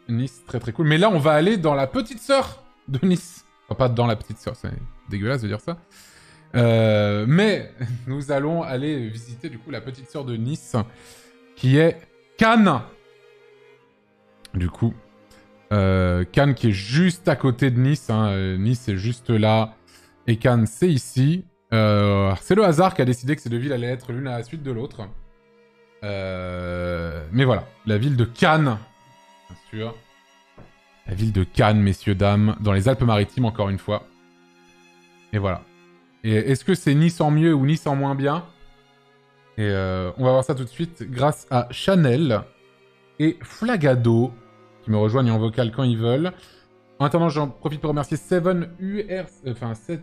Nice, très très cool. Mais là, on va aller dans la petite sœur de Nice. Enfin, pas dans la petite sœur, c'est dégueulasse de dire ça. Mais nous allons aller visiter du coup la petite sœur de Nice, qui est Cannes. Du coup, Cannes qui est juste à côté de Nice. Hein. Nice est juste là. Et Cannes, c'est ici. C'est le hasard qui a décidé que ces deux villes allaient être l'une à la suite de l'autre. Mais voilà, la ville de Cannes, bien sûr. La ville de Cannes, messieurs, dames, dans les Alpes-Maritimes, encore une fois. Et voilà. Et est-ce que c'est Nice en mieux ou Nice en moins bien? Et on va voir ça tout de suite grâce à Chanel et Flagado, qui me rejoignent en vocal quand ils veulent. En attendant, j'en profite pour remercier 7UR, enfin 7...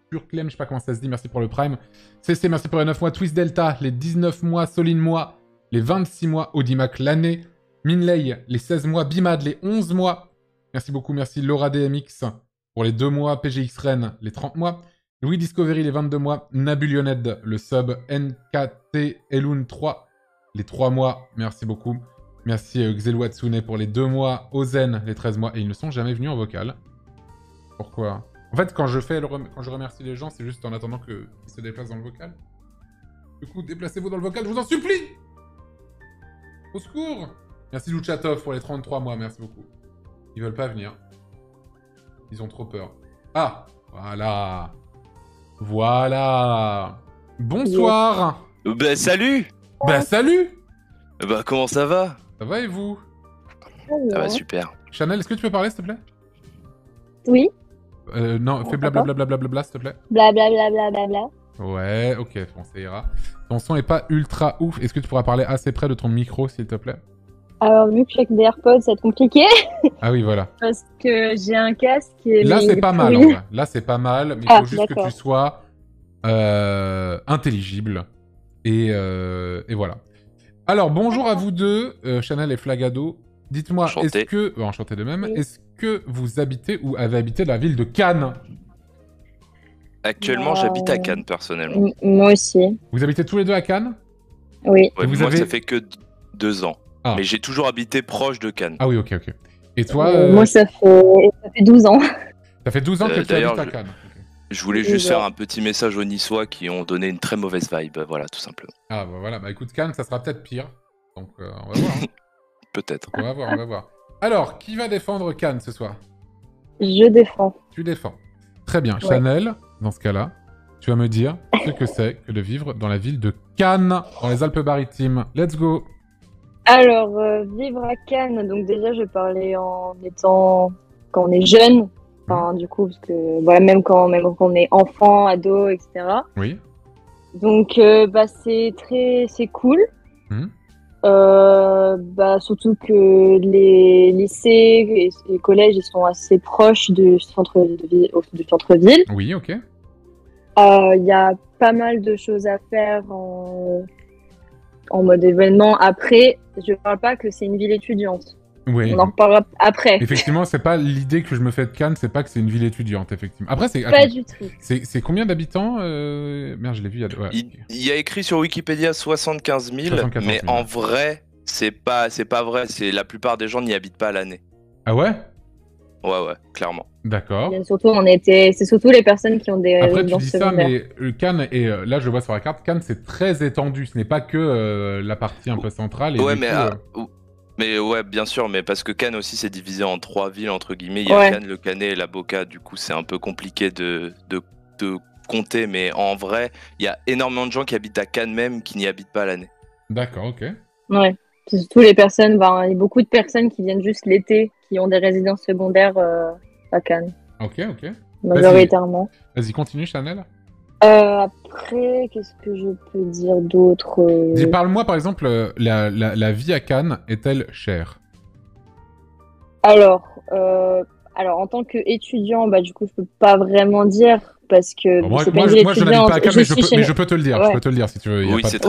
Pure Clem, je sais pas comment ça se dit, merci pour le Prime. CC, merci pour les 9 mois. Twist Delta, les 19 mois. Soline Moi, les 26 mois. Audimac, l'année. Minley, les 16 mois. Bimad, les 11 mois. Merci beaucoup, merci Laura DMX pour les 2 mois. PGX Rennes, les 30 mois. Louis Discovery, les 22 mois. Nabulioned, le sub. NKT Elun 3, les 3 mois. Merci beaucoup. Merci Xeluatsune pour les 2 mois. Ozen, les 13 mois. Et ils ne sont jamais venus en vocal. Pourquoi ? En fait, quand je remercie les gens, c'est juste en attendant qu'ils se déplacent dans le vocal. Du coup, déplacez-vous dans le vocal, je vous en supplie! Au secours! Merci Luchatov pour les 33 mois, merci beaucoup. Ils veulent pas venir. Ils ont trop peur. Ah! Voilà! Voilà! Bonsoir! Bah salut! Bah salut! Bah comment ça va? Ça va et vous? Ça va super. Chanel, est-ce que tu peux parler, s'il te plaît? Oui. Non, fais blablabla, s'il te plaît. Blablabla. Ouais, ok, bon, ça ira. Ton son est pas ultra ouf. Est-ce que tu pourras parler assez près de ton micro, s'il te plaît? Alors, vu que je suis avec des AirPods, ça va être compliqué. Ah oui, voilà. Parce que j'ai un casque et... Là, c'est pas mal, en vrai. Là, c'est pas mal, mais il faut juste que tu sois intelligible. Et voilà. Alors, bonjour à vous deux, Chanel et Flagado. Dites-moi, est-ce que... enchanté de même. Oui. Est-ce que vous habitez ou avez habité la ville de Cannes? Actuellement, j'habite à Cannes, personnellement. Moi aussi. Vous habitez tous les deux à Cannes? Oui. Ouais, moi, ça fait que 2 ans. Ah. Mais j'ai toujours habité proche de Cannes. Ah oui, ok. Et toi Moi, ça fait 12 ans. Ça fait 12 ans que tu habites à Cannes. Je voulais juste faire un petit message aux Niçois qui ont donné une très mauvaise vibe, voilà, tout simplement. Ah bah voilà, bah écoute, Cannes, ça sera peut-être pire. Donc, on va voir. Hein. Peut-être. On va voir. Alors, qui va défendre Cannes ce soir? Je défends. Tu défends. Très bien. Ouais. Chanel, dans ce cas-là, tu vas me dire ce que c'est que de vivre dans la ville de Cannes, dans les Alpes-Maritimes. Let's go. Alors, vivre à Cannes, donc déjà, je vais parler en étant... quand on est jeune, enfin, du coup, parce que, voilà, même quand on est enfant, ado, etc. Oui. Donc, c'est cool. Surtout que les lycées et les collèges ils sont assez proches du centre-ville. Oui, ok. Il y a pas mal de choses à faire en mode événement. Après, je parle pas que c'est une ville étudiante. Oui. On en reparlera après. Effectivement, c'est pas l'idée que je me fais de Cannes, c'est pas que c'est une ville étudiante, effectivement. Après, c'est... Pas du tout. C'est combien d'habitants Merde, je l'ai vu il y a... Ouais. Il y a écrit sur Wikipédia 75 000, mais en vrai, c'est pas vrai. La plupart des gens n'y habitent pas à l'année. Ah ouais? Ouais, clairement. D'accord. C'est surtout les personnes qui ont des résidences secondaires. Après, tu dis ça, mais Cannes, et là, je vois sur la carte, Cannes, c'est très étendu. Ce n'est pas que la partie un peu centrale. Et ouais, mais ouais, bien sûr, mais parce que Cannes aussi, c'est divisé en 3 villes, entre guillemets. Il y a Cannes, le Canet et la Boca. Du coup, c'est un peu compliqué de compter, mais en vrai, il y a énormément de gens qui habitent à Cannes même, qui n'y habitent pas à l'année. D'accord, ok. Ouais, c'est surtout les personnes, il y a beaucoup de personnes qui viennent juste l'été, qui ont des résidences secondaires à Cannes. Ok. Majoritairement. Vas-y, continue, Chanel. Après, qu'est-ce que je peux dire d'autre Parle-moi, par exemple, la vie à Cannes est-elle chère? Alors, en tant qu'étudiant, du coup, je peux pas vraiment dire, parce que moi, je n'habite pas à Cannes, mais je peux te le dire. Ouais. Je peux te le dire, si tu veux. Oui, c'est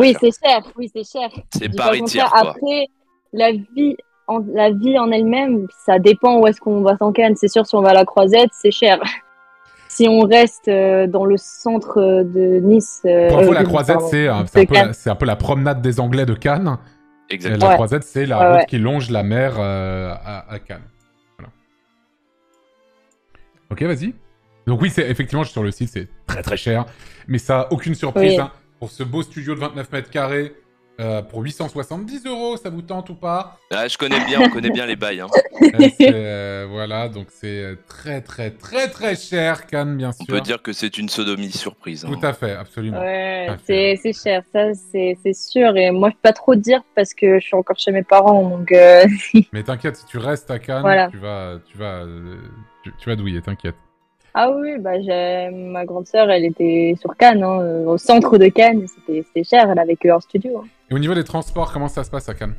cher. C'est pas cher, quoi. Après, la vie en elle-même, ça dépend où est-ce qu'on va sans Cannes. C'est sûr, si on va à la Croisette, c'est cher. Si on reste dans le centre de Nice... Pour info, la Croisette, c'est un peu la promenade des Anglais de Cannes. exactement. La croisette, c'est la route qui longe la mer à Cannes. Voilà. Ok, vas-y. Donc oui, effectivement, je suis sur le site, c'est très très cher. Mais ça, aucune surprise. Hein. Pour ce beau studio de 29 mètres carrés, pour 870 €, ça vous tente ou pas? Ah, on connaît bien les bails. Hein. Voilà, donc c'est très très très très cher, Cannes, bien sûr. On peut dire que c'est une sodomie surprise. Tout à fait, absolument. Ouais, c'est cher, ça c'est sûr. Et moi, je peux pas trop dire parce que je suis encore chez mes parents, donc... Mais t'inquiète, si tu restes à Cannes, voilà. tu vas douiller, t'inquiète. Ah oui, bah ma grande sœur, elle était sur Cannes, hein, au centre de Cannes, c'était cher, elle avait que un studio. Hein. Et au niveau des transports, comment ça se passe à Cannes?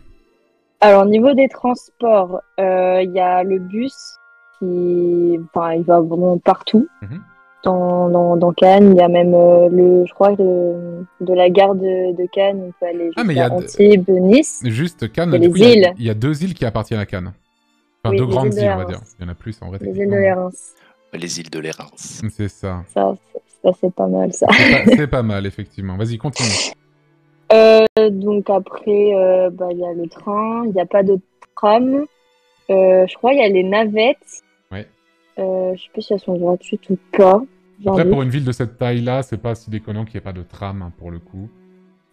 Alors, au niveau des transports, il y a le bus il va vraiment partout dans Cannes. Il y a même je crois, de la gare de Cannes, on peut aller jusqu'à Antibes, Nice. Juste Cannes, il y a 2 îles qui appartiennent à Cannes. Enfin, 2 grandes îles, on va dire. Il y en a plus en vrai. Les îles de l'Érins. Les îles de l'Érins. C'est ça. Ça c'est pas mal, ça. C'est pas mal, effectivement. Vas-y, continue. Donc après, il y a le train, il n'y a pas de tram. Je crois qu'il y a les navettes. Ouais. Je sais pas si elles sont gratuites ou pas. Après, pour une ville de cette taille-là, c'est pas si déconnant qu'il n'y ait pas de tram, hein, pour le coup.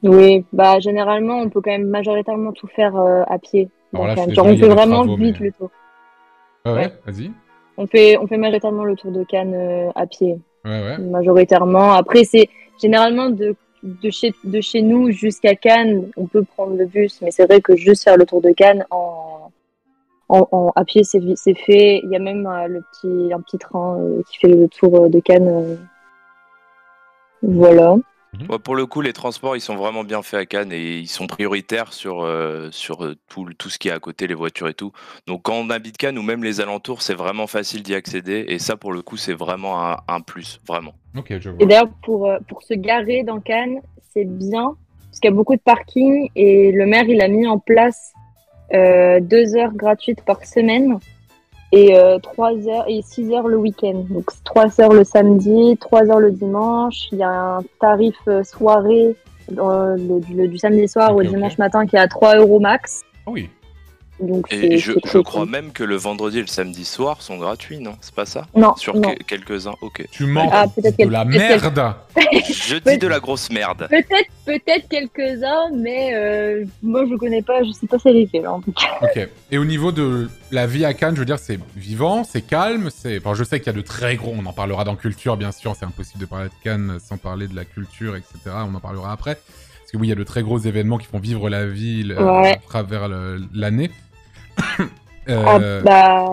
Oui, généralement, on peut quand même majoritairement tout faire à pied. Alors là, on fait vraiment vite le tour. Ouais, vas-y. On fait majoritairement le tour de Cannes à pied. Ouais. Majoritairement. Après, c'est généralement de chez nous jusqu'à Cannes, on peut prendre le bus, mais c'est vrai que juste faire le tour de Cannes à pied, c'est fait. Il y a même un petit train qui fait le tour de Cannes. Voilà. Ouais, pour le coup, les transports, ils sont vraiment bien faits à Cannes et ils sont prioritaires sur tout ce qui est à côté, les voitures et tout. Donc quand on habite Cannes ou même les alentours, c'est vraiment facile d'y accéder et ça, pour le coup, c'est vraiment un plus, vraiment. Ok, je vois. Et d'ailleurs, pour se garer dans Cannes, c'est bien parce qu'il y a beaucoup de parking et le maire, il a mis en place 2 heures gratuites par semaine et 3 heures et 6 heures le week-end. Donc 3 heures le samedi, 3 heures le dimanche. Il y a un tarif soirée du samedi soir au dimanche matin qui est à 3 € max. Ah oui. Donc et je crois même que le vendredi et le samedi soir sont gratuits, non? C'est pas ça? Non. Sur quelques-uns, ok. Tu mens de la merde. Je dis de la grosse merde. Peut-être quelques-uns, mais moi je connais pas, je sais pas c'est lesquels en tout cas. Ok. Et au niveau de la vie à Cannes, je veux dire, c'est vivant, c'est calme, Enfin, je sais qu'il y a de très gros, on en parlera dans culture, bien sûr, c'est impossible de parler de Cannes sans parler de la culture, etc. On en parlera après. Parce que oui, il y a de très gros événements qui font vivre la ville à travers l'année.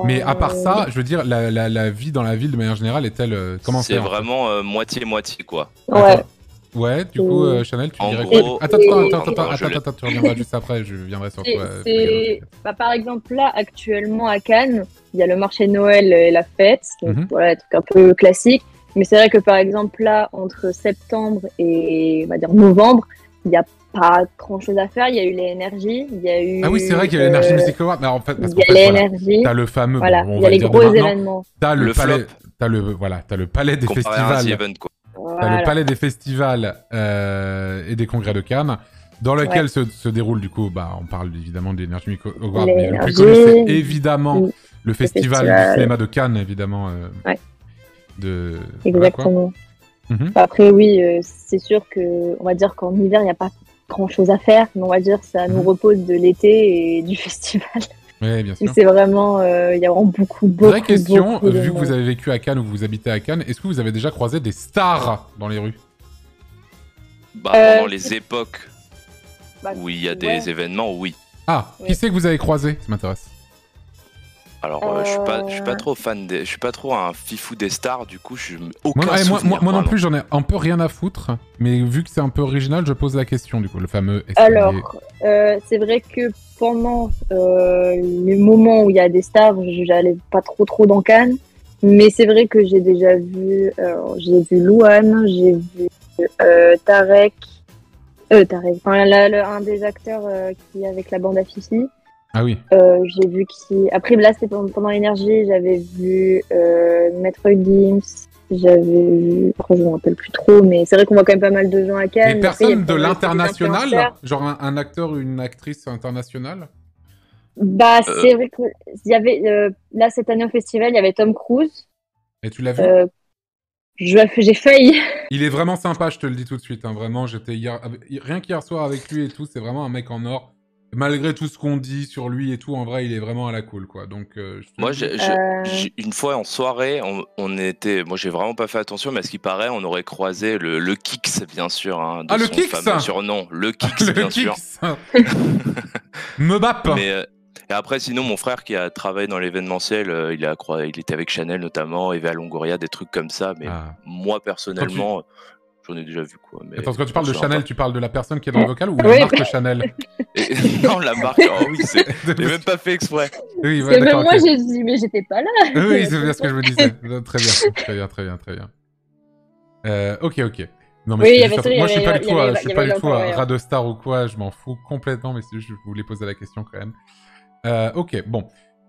Mais à part ça, je veux dire, la vie dans la ville de manière générale est-elle comment c'est vraiment moitié-moitié, quoi. Ouais. Ouais, du coup, Chanel, tu dirais quoi? Attends, tu reviendras juste après, je viendrai sur toi. Par exemple, là, actuellement à Cannes, il y a le marché de Noël et la fête, donc voilà, un truc un peu classique. Mais c'est vrai que par exemple, là, entre septembre et, on va dire, novembre, il n'y a pas grand chose à faire. Il y a eu les énergies, il y a eu... Ah oui, c'est vrai qu'il y a l'Energy Music Award, mais en fait, parce il y a l'énergie. T'as le fameux... Voilà, bon, il y a les gros événements. T'as le palais... T'as le palais des festivals. T'as le palais des festivals et des congrès de Cannes, dans lequel se déroule, du coup, on parle évidemment de l'Energy Music Award, mais le plus connu, c'est évidemment le festival du cinéma de Cannes, évidemment. Exactement. Après, oui, c'est sûr que, on va dire qu'en hiver, il n'y a pas grand chose à faire, mais on va dire ça nous repose de l'été et du festival. Oui, bien sûr. C'est vraiment, il y a vraiment beaucoup. Vraie question, vu que vous avez vécu à Cannes ou que vous habitez à Cannes, est-ce que vous avez déjà croisé des stars dans les rues? Pendant les époques où il y a des événements, oui. Ah, qui c'est que vous avez croisé? Ça m'intéresse. Alors, je suis pas trop fan je suis pas trop un fifou des stars, du coup, moi non plus, j'en ai un peu rien à foutre, mais vu que c'est un peu original, je pose la question, du coup, le fameux escalier. Alors, c'est vrai que pendant les moments où il y a des stars, j'allais pas trop dans Cannes, mais c'est vrai que j'ai déjà vu, j'ai vu Louane, j'ai vu Tarek, enfin, un des acteurs qui est avec la bande à Fifi. Ah oui. J'ai vu qui. Après, là, c'était pendant l'énergie, j'avais vu Maître Gims, j'avais vu. Après, je me rappelle plus trop, mais c'est vrai qu'on voit quand même pas mal de gens à Cannes. Et Après, personne il y a de pas mal l'international, d'influenceurs. genre un acteur ou une actrice internationale? Bah, c'est vrai qu'il y avait là cette année au festival, il y avait Tom Cruise. Et tu l'as vu? J'ai failli. Il est vraiment sympa, je te le dis tout de suite. Hein. Vraiment, j'étais rien qu'hier soir avec lui et tout. C'est vraiment un mec en or. Malgré tout ce qu'on dit sur lui et tout, en vrai, il est vraiment à la cool, quoi. Donc, je te Moi, le dis. une fois en soirée, on était. Moi, j'ai vraiment pas fait attention, mais à ce qui paraît, on aurait croisé le Kix, bien sûr. Hein, de Ah, le son Kix fameux surnom, le Kix, Le bien sûr. Kix Me bappe. Mais et après, sinon, mon frère qui a travaillé dans l'événementiel, il était avec Chanel notamment, Eva Longoria, des trucs comme ça. Mais moi, personnellement, j'en ai déjà vu quoi. Mais attends, quand tu parles de Chanel, tu parles de la personne qui est dans le vocal ou la Oui, marque Chanel? Non, la marque, oh oui, j'ai même pas fait exprès. Oui, ouais, même moi, j'ai dit, mais j'étais pas là. Oui, c'est bien ce que je me disais. Très bien. Ok. Non, mais oui, moi, je suis pas du tout un rat de star ou quoi, je m'en fous complètement, mais je voulais poser la question quand même. Ok, bon.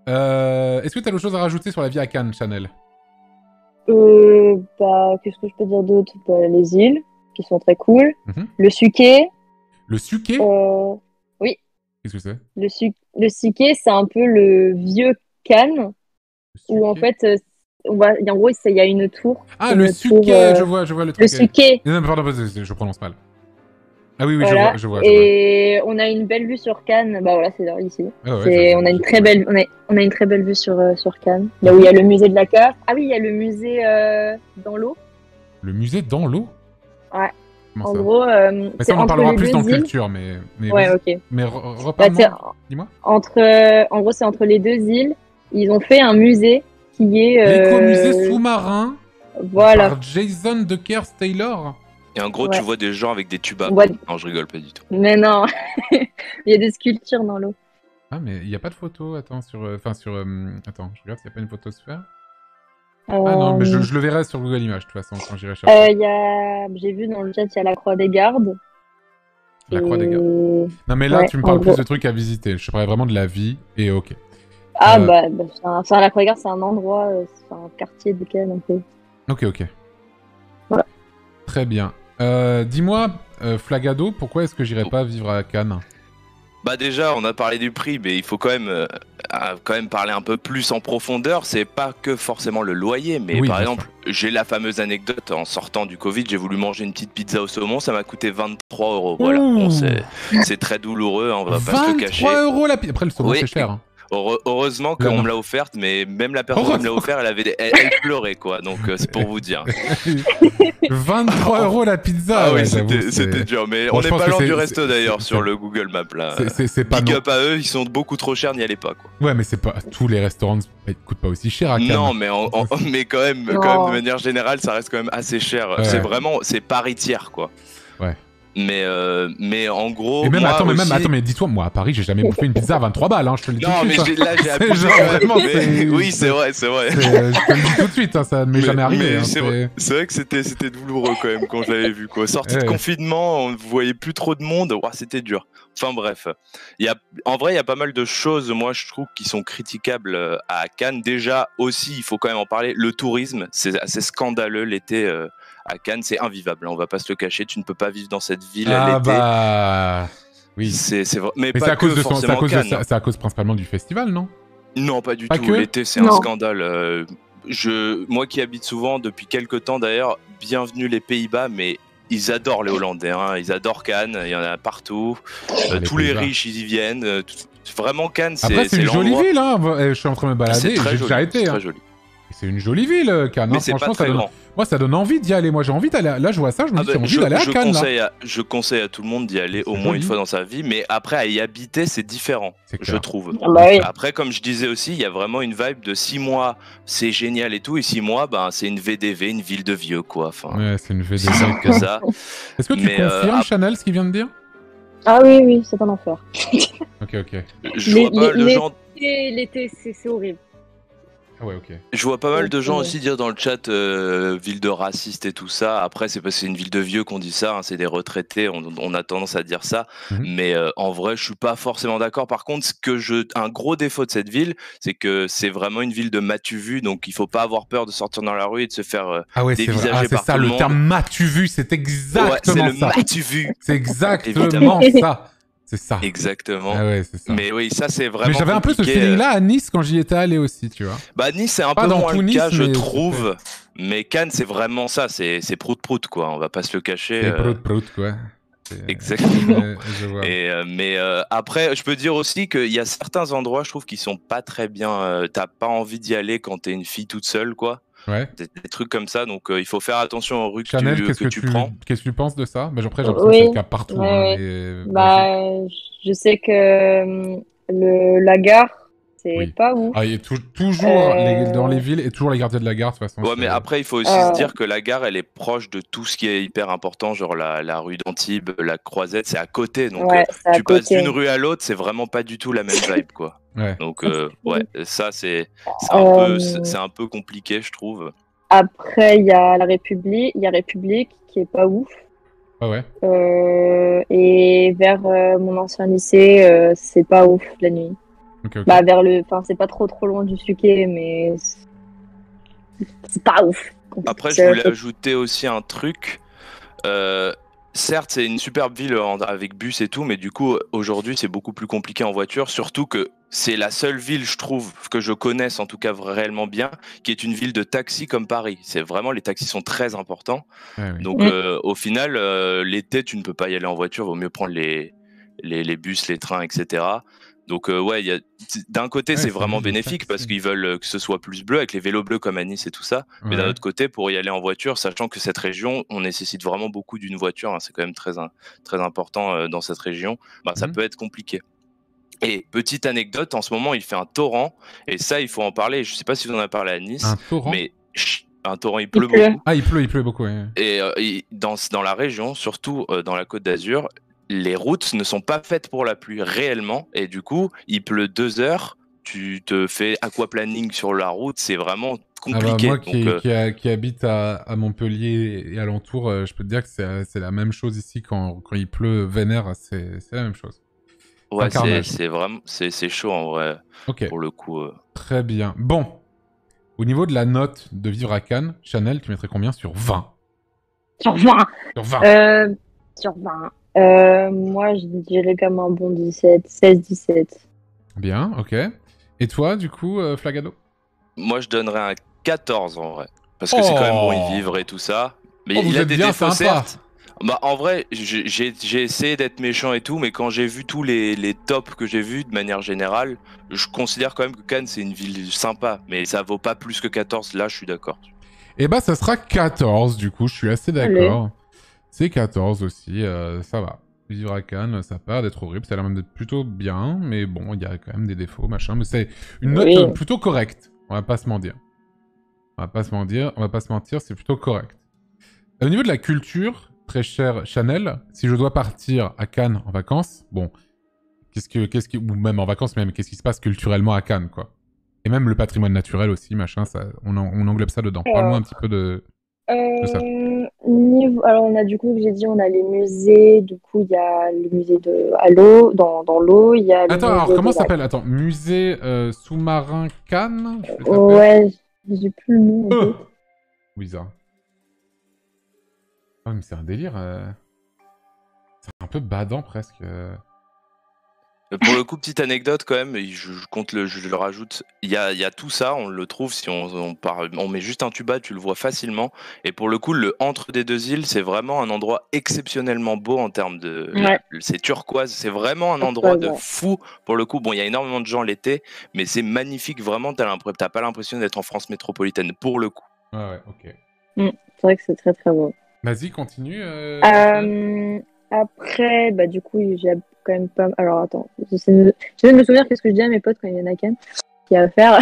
Est-ce que tu as d'autres choses à rajouter sur la vie à Cannes, Chanel? Bah, qu'est-ce que je peux dire d'autre? Bah, les îles, qui sont très cool. Le Suquet. Le Suquet? Oui. Qu'est-ce que c'est? Le Suquet, c'est un peu le vieux Cannes, où en fait, en gros, il y a une tour. Ah, le Suquet, je vois le truc. Le Suquet. Non, pardon, je prononce mal. Ah oui, voilà. je vois. Et on a une belle vue sur Cannes. Bah voilà, c'est ici. Ah ouais, on a une très belle vue sur Cannes. Là où il y a le musée de la cave. Ah oui, il y a le musée dans l'eau. Le musée dans l'eau? Ouais. Comment en ça? gros, mais ça, on en parlera plus dans culture, mais ouais, ok. Mais reparle-moi, dis-moi. En gros, c'est entre les deux îles. Ils ont fait un musée qui est... L'écomusée sous-marin. Voilà. Par Jason Deckers Taylor. Et en gros, tu vois des gens avec des tubes à... Non, je rigole pas du tout. Mais non. Il y a des sculptures dans l'eau. Ah, mais il n'y a pas de photo, attends, attends, je regarde s'il n'y a pas une photosphère. Ah non, mais je le verrai sur Google Images, de toute façon, quand j'irai chercher. J'ai vu dans le chat, il y a la Croix des Gardes. La Croix des Gardes. Non, mais là, tu me parles plus de trucs à visiter. Je parlais vraiment de la vie, et ok. Ah, la Croix des Gardes, c'est un endroit, c'est un quartier de Cannes, un peu. Ok. Voilà. Très bien. Dis-moi, Flagado, pourquoi est-ce que j'irais pas vivre à Cannes? Bah déjà, on a parlé du prix, mais il faut quand même parler un peu plus en profondeur. C'est pas que forcément le loyer, mais par exemple, j'ai la fameuse anecdote, en sortant du Covid, j'ai voulu manger une petite pizza au saumon, ça m'a coûté 23 €. Voilà, bon, c'est très douloureux, hein, on va pas se le cacher. 23 € la pizza. Après, le saumon, c'est cher. Hein. Heureusement qu'on me l'a offerte, mais même la personne qui me l'a offert, elle pleurait, quoi. Donc c'est pour vous dire. 23 € la pizza. Ah oui, c'était dur, mais on n'est pas loin du resto d'ailleurs sur le Google Maps là. C'est pas Big up à eux, ils sont beaucoup trop chers, n'y allez pas quoi. Ouais, mais c'est pas tous les restaurants ne coûtent pas aussi cher à Cannes. Non, mais quand même de manière générale, ça reste quand même assez cher. Ouais. C'est Paris tiers quoi. Ouais. Mais en gros. Et même, mais dis-toi, moi à Paris, j'ai jamais bouffé une pizza à 23 balles, hein, je te le dis tout de suite. Non, mais là, j'ai appris. Oui, c'est vrai. Je te le dis tout de suite, hein, ça ne m'est jamais arrivé. C'est vrai que c'était douloureux quand même quand je l'avais vu, quoi. Sortie de confinement, on ne voyait plus trop de monde, c'était dur. Enfin bref. En vrai, il y a pas mal de choses, moi, je trouve, qui sont critiquables à Cannes. Déjà, aussi, il faut quand même en parler, le tourisme, c'est assez scandaleux l'été. À Cannes, c'est invivable, on va pas se le cacher, tu ne peux pas vivre dans cette ville l'été. Bah... Oui. C'est vrai. Mais c'est pas à cause que forcément Cannes. C'est à cause principalement du festival, non? Non, pas du tout. L'été, c'est un scandale. Moi qui habite souvent, depuis quelques temps d'ailleurs, bienvenue les Pays-Bas, mais ils adorent les Hollandais, hein. Ils adorent Cannes, il y en a partout. Tous les riches, ils y viennent. Vraiment, Cannes, Après, c'est une jolie ville, hein. Je suis en train de me balader, j'ai déjà été. C'est très joli. C'est une jolie ville, Cannes. Mais c'est franchement, pas très grand. Moi, ça donne envie d'y aller. Moi, j'ai envie d'aller. Là, je vois ça, je me dis, j'ai envie d'aller à Cannes. Je conseille à tout le monde d'y aller au moins une fois dans sa vie, mais après, à y habiter, c'est différent, je trouve. Après, comme je disais aussi, il y a vraiment une vibe de 6 mois, c'est génial et tout, et 6 mois, c'est une VDV, une ville de vieux, quoi. Enfin, ouais, c'est une VDV. C'est simple que ça. Est-ce que tu confirmes, Chanel, ce qu'il vient de dire? Ah oui, c'est un enfer. Ok. Je vois pas le genre. L'été, c'est horrible. Ah ouais, ok. Je vois pas mal de gens aussi dire dans le chat ville de racistes et tout ça. Après, c'est parce que c'est une ville de vieux qu'on dit ça, hein, c'est des retraités, on a tendance à dire ça. Mais en vrai, je suis pas forcément d'accord. Par contre, un gros défaut de cette ville, c'est que c'est vraiment une ville de m'as-tu vu, donc il faut pas avoir peur de sortir dans la rue et de se faire dévisager par tout le monde. C'est ça, le terme m'as-tu vu, c'est exactement ça. C'est le m'as-tu vu. C'est exactement ça. C'est ça. Exactement. Ah ouais, c'est ça. Mais oui, ça c'est vraiment. Mais j'avais un peu ce feeling-là à Nice quand j'y étais allé aussi, tu vois. Bah Nice c'est un peu moins le cas, je trouve. Mais Cannes c'est vraiment ça, c'est prout-prout quoi, on va pas se le cacher. C'est prout-prout quoi. Exactement. Je vois. Mais après, je peux dire aussi qu'il y a certains endroits, je trouve, qui sont pas très bien. T'as pas envie d'y aller quand t'es une fille toute seule, quoi. Ouais. Des trucs comme ça, donc il faut faire attention aux rues Chanel, que tu prends. Qu'est-ce que tu penses de ça? Bah, après, j'ai l'impression que c'est le cas partout. Je sais que la gare, c'est pas ouf. Il y a toujours dans les villes et toujours les gardiens de la gare de toute façon. Ouais, mais après il faut aussi se dire que la gare elle est proche de tout ce qui est hyper important, genre la rue d'Antibes, la Croisette, c'est à côté, donc tu passes d'une rue à l'autre, c'est vraiment pas du tout la même vibe quoi. Ouais. Donc ça c'est un peu compliqué je trouve. Après il y a République qui est pas ouf. Ah ouais. Et vers mon ancien lycée, c'est pas ouf la nuit. Okay. Bah c'est pas trop loin du Suquet, mais c'est pas ouf. Après je voulais ajouter aussi un truc. Certes c'est une superbe ville avec bus et tout, mais du coup aujourd'hui c'est beaucoup plus compliqué en voiture, surtout que c'est la seule ville je trouve que je connaisse en tout cas réellement bien, qui est une ville de taxi comme Paris. C'est vraiment, les taxis sont très importants. Ouais, oui. Donc au final l'été tu ne peux pas y aller en voiture, vaut mieux prendre les bus, les trains, etc. Donc d'un côté c'est vraiment bénéfique parce qu'ils veulent que ce soit plus bleu avec les vélos bleus comme à Nice et tout ça, mais d'un autre côté pour y aller en voiture, sachant que cette région on nécessite vraiment beaucoup d'une voiture, hein, c'est quand même très important dans cette région, ça peut être compliqué. Et petite anecdote, en ce moment il fait un torrent et ça il faut en parler, je sais pas si vous en avez parlé à Nice. Un torrent, mais un torrent, il pleut beaucoup. Ah, il pleut beaucoup, ouais. Et dans la région, surtout dans la Côte d'Azur, les routes ne sont pas faites pour la pluie réellement, et du coup il pleut 2 heures, tu te fais aquaplaning sur la route, c'est vraiment compliqué. Moi qui habite à Montpellier et alentour, je peux te dire que c'est la même chose ici quand il pleut vénère, c'est la même chose. Ouais, c'est vraiment c'est chaud en vrai. Pour le coup. Très bien. Bon, au niveau de la note de vivre à Cannes, Chanel, tu mettrais combien sur 20? Sur 20. Sur 20. Sur 20. Moi, je dirais comme un bon 17, 16-17. Bien, ok. Et toi, du coup, Flagado? Moi, je donnerais un 14 en vrai. Parce que c'est quand même bon y vivre et tout ça. Mais il a des défauts, certes. Bah, en vrai, j'ai essayé d'être méchant et tout, mais quand j'ai vu tous les tops que j'ai vus de manière générale, je considère quand même que Cannes, c'est une ville sympa. Mais ça vaut pas plus que 14, là, je suis d'accord. Eh bah, ça sera 14, du coup, je suis assez d'accord. C'est 14 aussi, ça va. Vivre à Cannes, ça a pas d'être horrible, ça a l'air même d'être plutôt bien, mais bon, il y a quand même des défauts, machin. Mais c'est une note plutôt correcte, on va pas se mentir. On va pas se mentir, c'est plutôt correct. Au niveau de la culture, très cher Chanel, si je dois partir à Cannes en vacances, bon, ou même en vacances même, qu'est-ce qui se passe culturellement à Cannes, quoi. Et même le patrimoine naturel aussi, machin, ça, on englobe ça dedans. Parle-moi un petit peu de ça. Alors on a du coup, j'ai dit, on a les musées. Du coup, il y a le musée à l'eau, dans l'eau. Il y a. Attends, alors comment ça s'appelle? Attends, musée sous-marin Cannes. Ouais, j'ai plus le nom. Bizarre. Oh, mais c'est un délire. C'est un peu badant presque. Pour le coup, petite anecdote quand même, je le rajoute. Il y a tout ça, on le trouve si on met juste un tuba, tu le vois facilement. Et pour le coup, le entre des deux îles, c'est vraiment un endroit exceptionnellement beau en termes de. C'est turquoise, c'est vraiment un endroit de fou. Pour le coup, bon, il y a énormément de gens l'été, mais c'est magnifique, vraiment. T'as pas l'impression d'être en France métropolitaine, pour le coup. Ouais, ok. C'est vrai que c'est très très beau. Vas-y, continue. Après, bah du coup, j'ai quand même pas. Alors attends, j'essaie de me souvenir qu'est-ce que je dis à mes potes quand il y en a qu'un qui a à faire.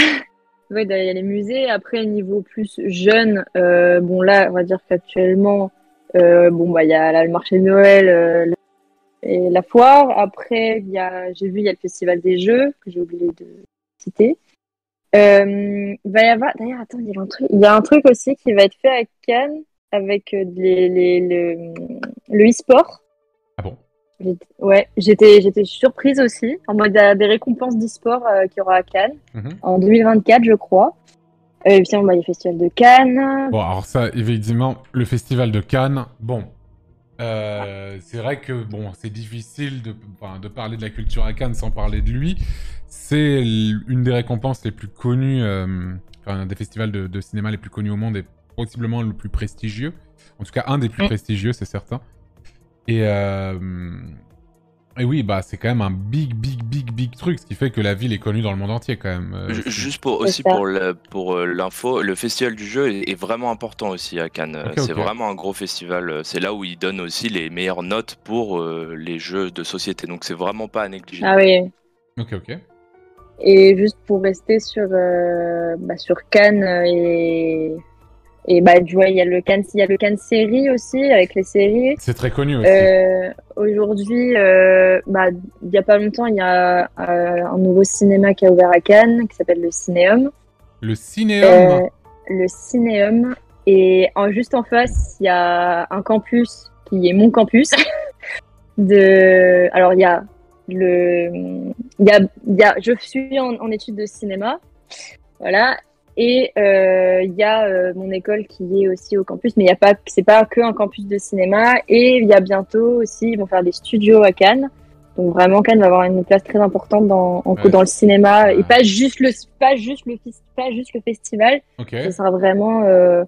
Ouais, il y a les musées. Après, niveau plus jeune, bon là, on va dire qu'actuellement, il y a le marché de Noël et la foire. Après, il y a le Festival des Jeux que j'ai oublié de citer. Va y avoir... D'ailleurs, attends, il y a un truc aussi qui va être fait à Cannes avec le e-sport. Ah bon? Ouais, j'étais surprise aussi, en mode des récompenses d'e-sport qu'il y aura à Cannes en 2024, je crois. Et puis, il y a le Festival de Cannes. Bon, alors ça, évidemment, le Festival de Cannes, bon... c'est vrai que bon, c'est difficile de parler de la culture à Cannes sans parler de lui. C'est une des récompenses les plus connues, un des festivals de cinéma les plus connus au monde et possiblement le plus prestigieux. En tout cas, un des plus prestigieux, c'est certain. Et oui, bah c'est quand même un big truc, ce qui fait que la ville est connue dans le monde entier quand même. Juste pour l'info, le festival du jeu est vraiment important aussi à Cannes. C'est vraiment un gros festival. C'est là où ils donnent aussi les meilleures notes pour les jeux de société. Donc c'est vraiment pas à négliger. Ah oui. Ok. Et juste pour rester sur Cannes et bah tu vois il y a le Cannes série aussi avec les séries. C'est très connu aussi. Aujourd'hui, il y a pas longtemps, il y a un nouveau cinéma qui a ouvert à Cannes qui s'appelle le Cinéum. Le Cinéum. Le Cinéum. Et juste en face, il y a un campus qui est mon campus. Alors il y a je suis en études de cinéma, voilà. Et il y a mon école qui est aussi au campus, mais c'est pas que un campus de cinéma. Et il y a bientôt aussi, ils vont faire des studios à Cannes. Donc vraiment, Cannes va avoir une place très importante dans le cinéma et pas juste le festival. Okay. Ce sera vraiment, il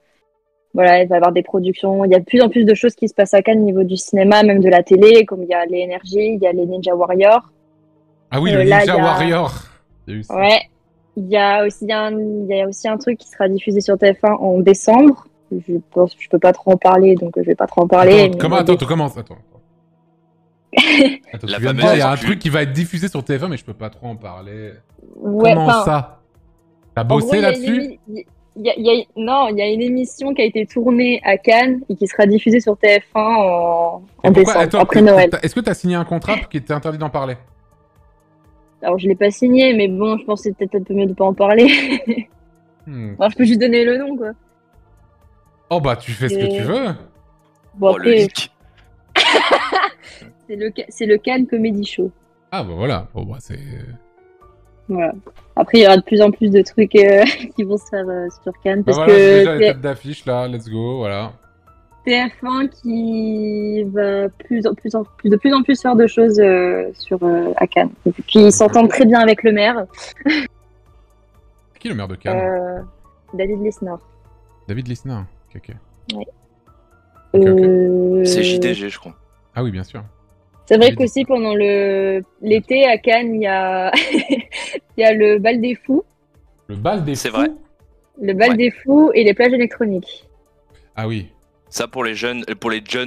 va y avoir des productions. Il y a de plus en plus de choses qui se passent à Cannes au niveau du cinéma, même de la télé, comme il y a les NRJ, il y a les Ninja Warriors. Ah oui, le Ninja Warrior. Ouais. Il y a aussi un truc qui sera diffusé sur TF1 en décembre. Je peux pas trop en parler, donc je vais pas trop en parler. Attends, tu commences. Attends, tu viens de dire, il y a un truc qui va être diffusé sur TF1, mais je peux pas trop en parler. Ouais, comment ça? T'as bossé là-dessus? Non, il y a une émission qui a été tournée à Cannes et qui sera diffusée sur TF1 en décembre, après Noël. Est-ce que t'as signé un contrat qui était interdit d'en parler? Alors, je l'ai pas signé, mais bon, je pense que c'est peut-être un peu mieux de pas en parler. Alors, je peux juste donner le nom, quoi. Oh, bah, tu fais ce que tu veux. Bon, après... le leak. c'est le Cannes Comedy Show. Ah, bah voilà. Bon, bah, c'est... Voilà. Après, il y aura de plus en plus de trucs qui vont se faire sur Cannes. Parce que déjà les têtes d'affiche, là. Let's go, voilà. TF1 qui va de plus en plus faire de choses à Cannes. Et puis ils s'entendent très bien avec le maire. C'est qui le maire de Cannes? David Lisnard. David Lisnard, ok. Ouais. C'est JDG, je crois. Ah oui, bien sûr. C'est vrai qu'aussi pendant l'été à Cannes, il y a le bal des fous. Le bal des fous? C'est vrai. Le bal des fous et les plages électroniques. Ah oui. Ça pour les jeunes,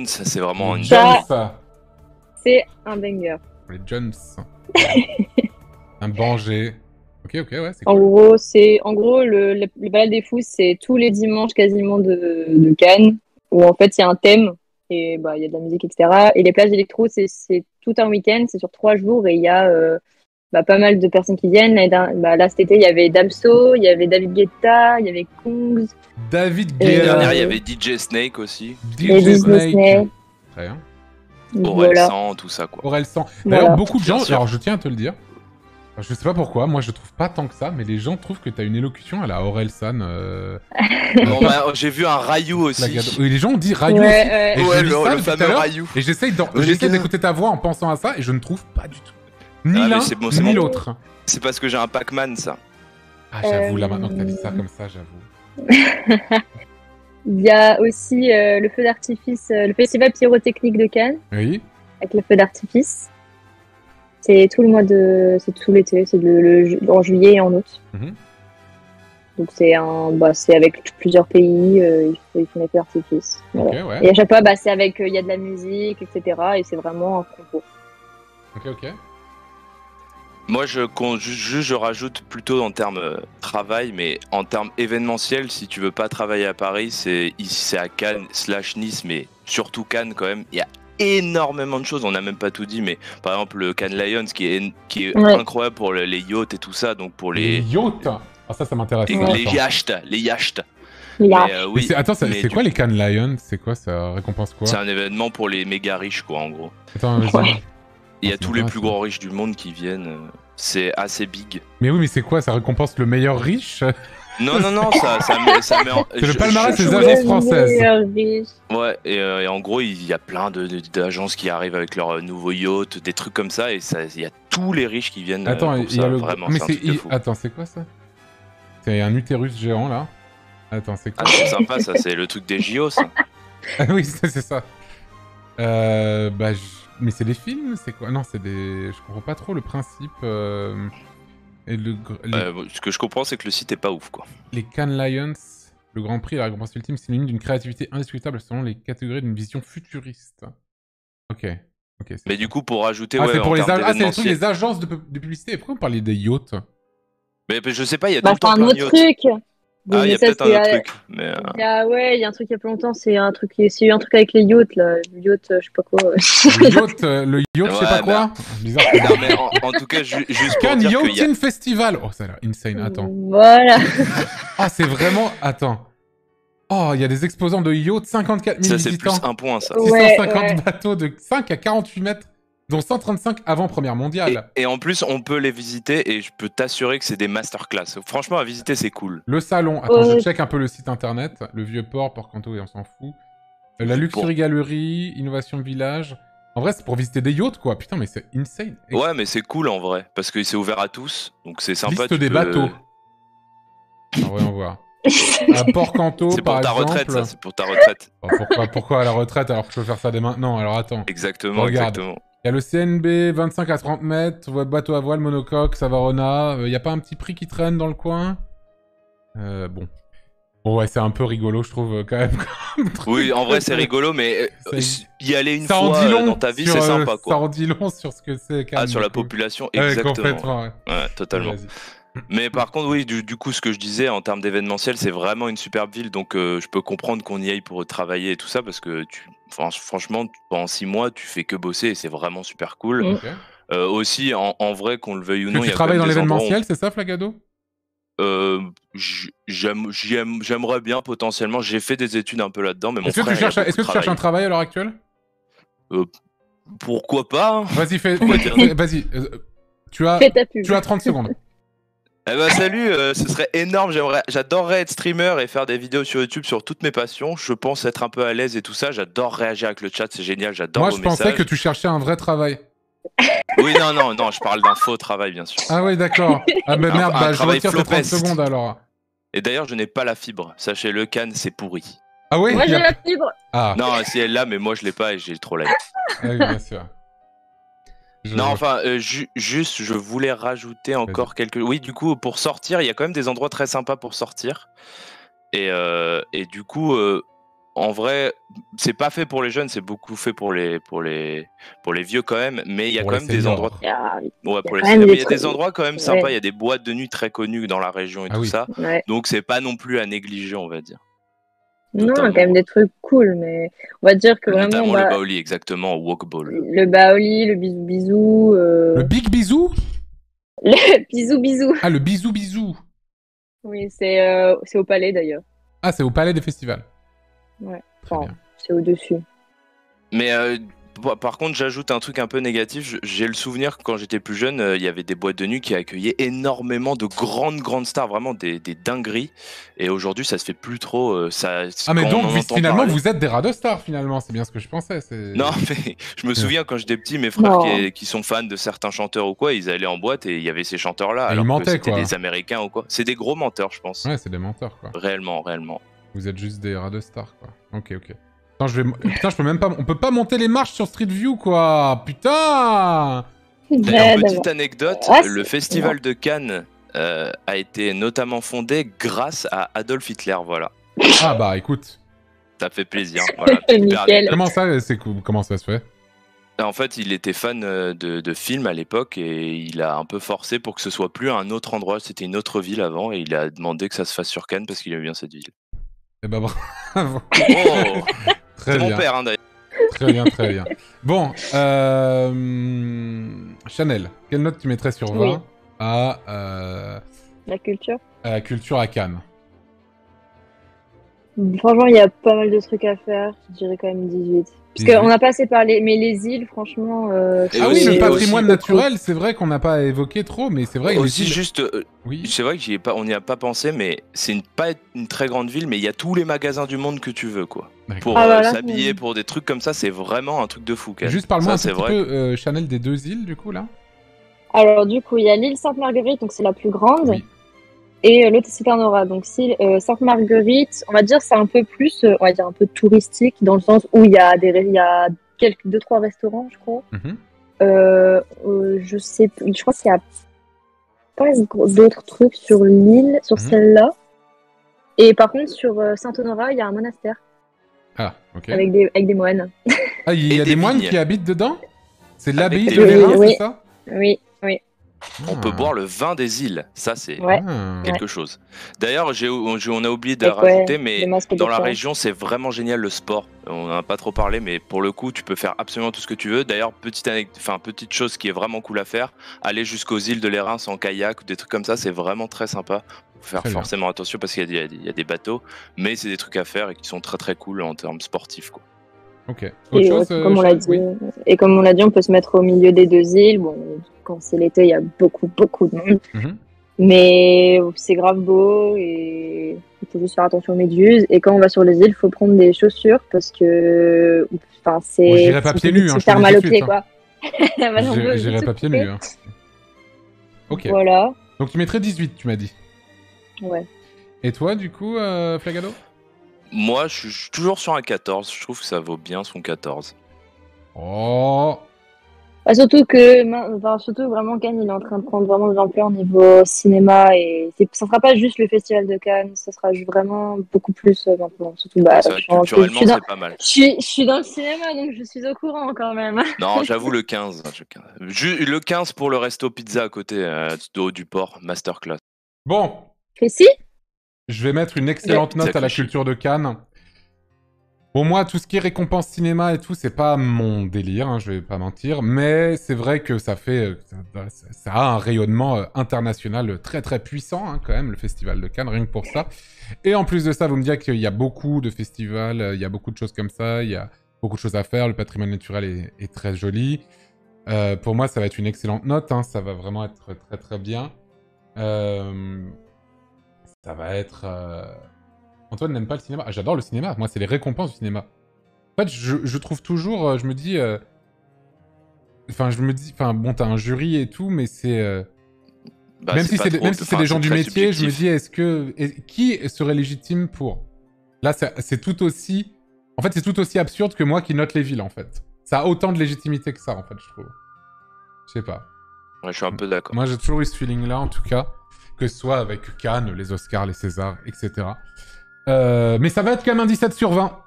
c'est vraiment une... C'est un banger. Pour les jeunes. Un banger. Ok, ouais, c'est cool. En gros, le bal des fous, c'est tous les dimanches quasiment de Cannes, où en fait il y a un thème, et bah il y a de la musique, etc. Et les plages électro, c'est tout un week-end, c'est sur 3 jours, et il y a pas mal de personnes qui viennent. Là, cet été, il y avait Damso, il y avait David Guetta, il y avait Kongs. David Guetta. L'année dernière, il y avait DJ Snake aussi. DJ Snake. Très bien. Orelsan, tout ça, quoi. Orelsan. D'ailleurs, beaucoup de gens, alors je tiens à te le dire, je sais pas pourquoi, moi je trouve pas tant que ça, mais les gens trouvent que t'as une élocution à la Orelsan. J'ai vu un Rayou aussi. Les gens ont dit Rayou aussi. Ouais, le fameux Rayou. Et j'essaie d'écouter ta voix en pensant à ça, et je ne trouve pas du tout. Ni l'un, ni l'autre. C'est parce que j'ai un Pac-Man, ça. Ah, j'avoue, là maintenant que t'as dit ça comme ça, j'avoue. Il y a aussi le feu d'artifice, le festival pyrotechnique de Cannes. Oui. Avec le feu d'artifice. C'est tout l'été, c'est en juillet et en août. Donc c'est avec plusieurs pays, ils font des feux d'artifice. Voilà. Okay, ouais. Et à chaque fois, c'est avec, il y a de la musique, etc. Et c'est vraiment un concours. Ok. Moi, je rajoute plutôt en termes travail, mais en termes événementiels, si tu veux pas travailler à Paris, c'est à Cannes / Nice, mais surtout Cannes quand même. Il y a énormément de choses. On n'a même pas tout dit, mais par exemple le Cannes Lions qui est incroyable pour les yachts et tout ça. Donc pour les yachts. Ah ça m'intéresse. Les yachts. Oui. Attends, c'est quoi les Cannes Lions? C'est quoi, ça récompense quoi? C'est un événement pour les méga riches, quoi, en gros. Attends, vas-y. Il y a tous les plus gros riches du monde qui viennent. C'est assez big. Mais oui, mais c'est quoi? Ça récompense le meilleur riche? Non, ça met en... C'est le palmarès des agences françaises. Ouais, et en gros, il y a plein d'agences qui arrivent avec leurs nouveaux yachts, des trucs comme ça, et il y a tous les riches qui viennent. Attends, pour ça, vraiment, mais Attends, c'est quoi ça? C'est un utérus géant là. Attends, c'est quoi? Ah, c'est sympa ça, c'est le truc des JO ça. Ah oui, c'est ça. Mais c'est des films, c'est quoi? Non, c'est des... Je comprends pas trop le principe. Et ce que je comprends, c'est que le site est pas ouf, quoi. Les Cannes Lions, le Grand Prix, la récompense ultime, synonyme d'une créativité indiscutable selon les catégories d'une vision futuriste. Ok. Mais du coup, pour rajouter... c'est pour les agences de publicité. Et pourquoi on parlait des yachts? Mais je sais pas, il y a tout le temps plein de yachts. Ah, il y a peut-être un autre truc. Mais il y a un truc il y a pas longtemps, c'est un truc avec les yachts, là. Le yacht, je sais pas quoi. Le yacht, je sais pas quoi. Bizarre. Non, mais en tout cas, juste pour dire qu'il y a... Festival. Oh, ça a l'air insane, attends. Voilà. Ah, c'est vraiment... Attends. Oh, il y a des exposants de yachts, 54 000 visitants. Ça, c'est plus un point, ça. 650 bateaux de 5 à 48 mètres. Dont 135 avant Première mondiale. Et en plus, on peut les visiter et je peux t'assurer que c'est des masterclass. Franchement, à visiter, c'est cool. Le salon. Attends, je check un peu le site internet. Le Vieux-Port, Port-Canto, et on s'en fout. La Luxury Gallery, Innovation Village. En vrai, c'est pour visiter des yachts, quoi. Putain, mais c'est insane. Ouais, mais c'est cool en vrai. Parce que c'est ouvert à tous. Donc c'est sympa. Liste des bateaux. Alors, voyons voir. À Port-Canto, c'est pour ta exemple. retraite, ça. C'est pour ta retraite. Pourquoi à la retraite alors que je peux faire ça dès maintenant? Alors attends. Exactement, exactement. Il y a le CNB, 25 à 30 mètres, bateau à voile, monocoque, Savarona. Il y a pas un petit prix qui traîne dans le coin? Bon. Bon, ouais, c'est un peu rigolo, je trouve, quand même. Oui, en vrai, c'est rigolo, mais y aller une fois dans ta vie, c'est sympa, quoi. Ça en dit long sur ce que c'est, quand même. Ah, sur la population, exactement. Complètement, ouais, totalement. Mais par contre, oui, du coup, ce que je disais, en termes d'événementiel, c'est vraiment une superbe ville, donc je peux comprendre qu'on y aille pour travailler et tout ça, parce que franchement, pendant 6 mois, tu fais que bosser et c'est vraiment super cool. Okay. Aussi, en vrai, qu'on le veuille ou non, il y a tu travailles dans l'événementiel, c'est ça, Flagado? J'aimerais bien potentiellement. J'ai fait des études un peu là-dedans, mais mon frère. Est-ce que tu cherches un travail à l'heure actuelle? Pourquoi pas, hein. Vas-y, vas-y. Tu as 30 secondes. Eh ben salut, ce serait énorme, j'adorerais être streamer et faire des vidéos sur YouTube sur toutes mes passions. Je pense être un peu à l'aise et tout ça, j'adore réagir avec le chat, c'est génial, j'adore vos messages. Moi je pensais que tu cherchais un vrai travail. Oui, non, je parle d'un faux travail bien sûr. Ah oui, d'accord. Ah mais merde, je retire tes 30 secondes alors. Et d'ailleurs, je n'ai pas la fibre, sachez-le, Cannes, c'est pourri. Ah oui? Moi j'ai la fibre. Ah. Non, si elle l'a, mais moi je l'ai pas et j'ai trop la. Ah oui, bien sûr. Non, enfin, juste, je voulais rajouter encore quelques... Oui, du coup, pour sortir, il y a quand même des endroits très sympas pour sortir. Et du coup, en vrai, c'est pas fait pour les jeunes, c'est beaucoup fait pour les vieux quand même. Mais il y a quand même des endroits... Ouais, pour les seniors. Mais il y a des endroits quand même sympas. Il y a des boîtes de nuit très connues dans la région et tout ça. Ouais. Donc, c'est pas non plus à négliger, on va dire. Non, il y a quand même des trucs cool, mais on va dire que notamment vraiment... le Baoli, exactement, au walkball. Le Baoli, le bisou-bisou... Le big bisou? Le bisou-bisou. Ah, le bisou-bisou. Oui, c'est au Palais, d'ailleurs. Ah, c'est au Palais des Festivals. Ouais, enfin, c'est au-dessus. Mais... par contre, j'ajoute un truc un peu négatif. J'ai le souvenir que quand j'étais plus jeune, il y avait des boîtes de nuit qui accueillaient énormément de grandes stars, vraiment des dingueries. Et aujourd'hui, ça se fait plus trop. Ah mais donc finalement, vous êtes des rats de stars finalement. C'est bien ce que je pensais. Non, mais je me souviens quand j'étais petit, mes frères qui sont fans de certains chanteurs ou quoi, ils allaient en boîte et il y avait ces chanteurs-là. Alors que c'était des Américains ou quoi. C'est des gros menteurs, je pense. Ouais, c'est des menteurs quoi. Réellement. Vous êtes juste des rats de stars quoi. Ok. Putain, je peux même pas... On peut pas monter les marches sur Street View, quoi. Putain. D'ailleurs, petite anecdote, le festival de Cannes a été notamment fondé grâce à Adolf Hitler, voilà. Ah bah, écoute. Ça fait plaisir, voilà. Comment ça, c'est cool. Comment ça se fait? En fait, il était fan de films à l'époque et il a un peu forcé pour que ce soit plus un autre endroit. C'était une autre ville avant et il a demandé que ça se fasse sur Cannes parce qu'il aime bien cette ville. Eh bah, bravo. Oh. Très c'est bien. mon père, hein, d'ailleurs. Très bien, très bien. Bon, Chanel, quelle note tu mettrais sur 20 Oui. à La culture. la culture à Cannes? Franchement, il y a pas mal de trucs à faire. Je dirais quand même 18. Parce 18. qu'on n'a pas assez parlé, mais les îles, franchement. Et Ah oui, aussi- le et patrimoine aussi- naturel, c'est vrai qu'on n'a pas évoqué trop, mais c'est vrai que Aussi les îles... juste, Oui. c'est vrai que on n'y a pas pensé, mais c'est pas une très grande ville, mais il y a tous les magasins du monde que tu veux, quoi. D'accord. Pour Ah, voilà. s'habiller, pour des trucs comme ça, c'est vraiment un truc de fou, quand même. Juste parle-moi Ça, un tout c'est petit vrai. peu, Chanel, des 2 îles, du coup, là. Alors, du coup, il y a l'île Sainte-Marguerite, donc c'est la plus grande. Oui. Et l'autre, c'est Carnora. Donc, si Sainte-Marguerite, on va dire, c'est un peu plus, on va dire, un peu touristique, dans le sens où il y a deux, trois restaurants, je crois. Mhm. Je sais plus, je crois qu'il y a pas d'autres trucs sur l'île, sur Mhm. celle-là. Et par contre, sur Saint-Honorat, il y a un monastère Ah, ok. avec des moines. Ah, il y Et a des des moines vignes. qui habitent dedans? C'est l'abbaye Avec de des Lérins, vignes. c'est ça? Oui, oui, On peut Ah. boire le vin des îles. Ça, c'est ouais. Ah. quelque chose. D'ailleurs, on a oublié de Avec, rajouter, ouais, mais des masques dans de la plage. région, c'est vraiment génial le sport. On n'en a pas trop parlé, mais pour le coup, tu peux faire absolument tout ce que tu veux. D'ailleurs, petite chose qui est vraiment cool à faire, aller jusqu'aux îles de Lérins en kayak ou des trucs comme ça, c'est vraiment très sympa. Faut faire Très bien. forcément attention parce qu'il y a des bateaux, mais c'est des trucs à faire et qui sont très très cool en termes sportifs, quoi. Ok. Autre Et chose, comme on l'a Chanel? dit, Oui. et comme on l'a dit, on peut se mettre au milieu des deux îles. Bon, quand c'est l'été, il y a beaucoup, beaucoup de monde. Mhm. Mais c'est grave beau et il faut juste faire attention aux méduses. Et quand on va sur les îles, il faut prendre des chaussures parce que, enfin, Bon, j'irai pas pieds nus, se hein, je te faire le dis mal tout aux de suite, pieds, hein. quoi. Bah, on peut J'irai se pas pieds couper. nus, hein. Ok. Voilà. Donc tu mettrais 18, tu m'as dit. Ouais. Et toi, du coup, Flagado? Moi, je suis toujours sur un 14. Je trouve que ça vaut bien son 14. Oh. Bah, surtout vraiment Cannes, il est en train de prendre vraiment de l'ampleur niveau cinéma et ça sera pas juste le festival de Cannes, ça sera vraiment beaucoup plus maintenant. Surtout, bah, Ouais, c'est vrai que culturellement, c'est pas mal. je suis dans le cinéma donc je suis au courant quand même. Non, j'avoue le 15. Le 15 pour le resto pizza à côté de Haut du Port, masterclass. Bon, Et si? je vais mettre une excellente Ouais. note à la Clichy. culture de Cannes. Pour moi, tout ce qui est récompense cinéma et tout, c'est pas mon délire, hein, je vais pas mentir. Mais c'est vrai que ça fait, ça a un rayonnement international très très puissant, hein, quand même, le festival de Cannes, rien que pour ça. Et en plus de ça, vous me direz qu'il y a beaucoup de festivals, il y a beaucoup de choses comme ça, il y a beaucoup de choses à faire, le patrimoine naturel est très joli. Pour moi, ça va être une excellente note, hein, ça va vraiment être très très bien. Ça va être... Antoine n'aime pas le cinéma. Ah, j'adore le cinéma. Moi, c'est les récompenses du cinéma. En fait, je trouve toujours... je me dis... Enfin, bon, t'as un jury et tout, mais c'est... Bah, même si pas c'est trop, même si c'est des gens c'est du très métier, je me subjectif. dis, qui serait légitime pour... Là, c'est tout aussi... En fait, c'est tout aussi absurde que moi qui note les villes, en fait. Ça a autant de légitimité que ça, en fait, je trouve. Je sais pas. Ouais, je suis un peu d'accord. Moi, j'ai toujours eu ce feeling-là, en tout cas. Que ce soit avec Cannes, les Oscars, les Césars, etc. Mais ça va être quand même un 17 sur 20.